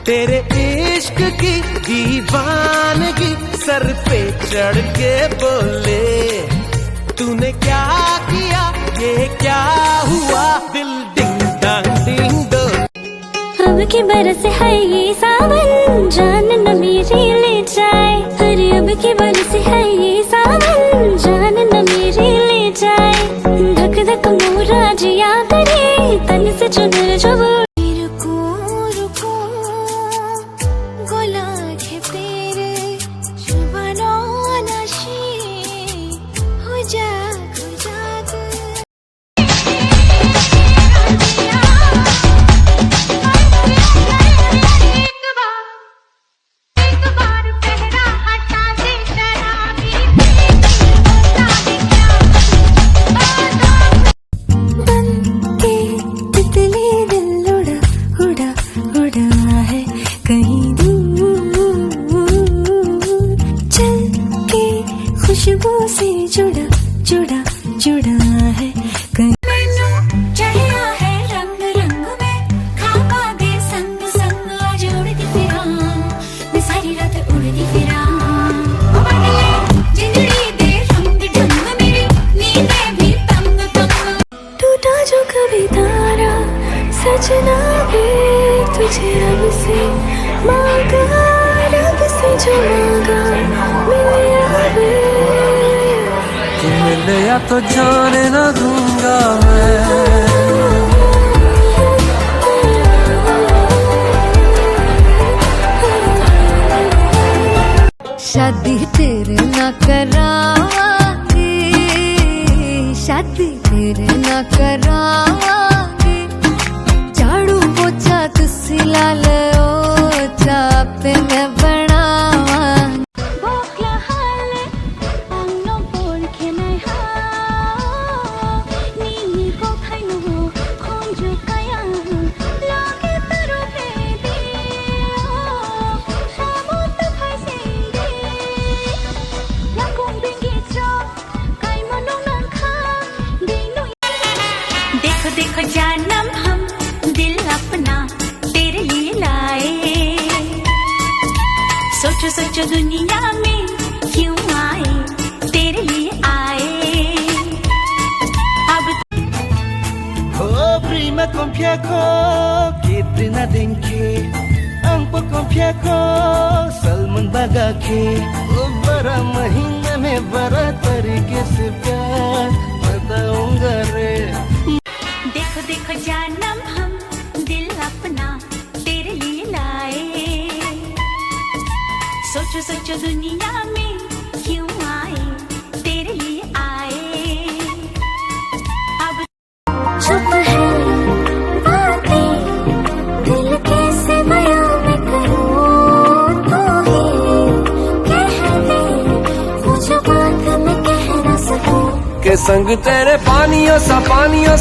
तेरे इश्क की दीवानगी सर पे चढ़ के बोले, तूने क्या किया, ये क्या हुआ, दिल डिंग डांग डिंग डो। अब की बरस है ये सावन, जान न मेरी ले जाए। अरे अब की बरस है ये सावन, जान न मेरी ले जाए। धक धक मोरा जिया करे, तन से चुनर जो खुशबू से जुड़ा जुड़ा जुड़ा है मैनू चढ़िया है रंग रंग में, खाका दे संग संग आज उड़ती फिरां, मैं सारी रात उड़ती फिरां। जिंदड़ी दे रंग ढंग मेरी, नींदें भी तंग तंग। टूटा जो कभी तारा सजना भी तुझे रब से मांगा, रब से जो मांगा मिले या तो जाने न दूंगा मैं। शादी तेरे ना करावांगे, शादी तेरे ना करावांगे। झाड़ू पोछा तुसी ला लो, चापे मैं देखो जानम हम दिल अपना तेरे लिए लाए। सोचो सोचो दुनिया में क्यों आए, तेरे लिए आए। अब prima confiaco que prina denke, angpo confiaco salman bagake, बड़ा महीने में बड़ा तरीके से प्यार बताऊंगा रे। देखो देखो जानम हम दिल अपना तेरे लिए लाए। सोचो सोचो दुनिया में क्यों आए, तेरे लिए आए। अब चुप है बातें, दिल कैसे बयां मैं करूं, तू ही कह दे मुझे बात मैं कह ना सकूं। के संग तेरे पानियों सा पानियों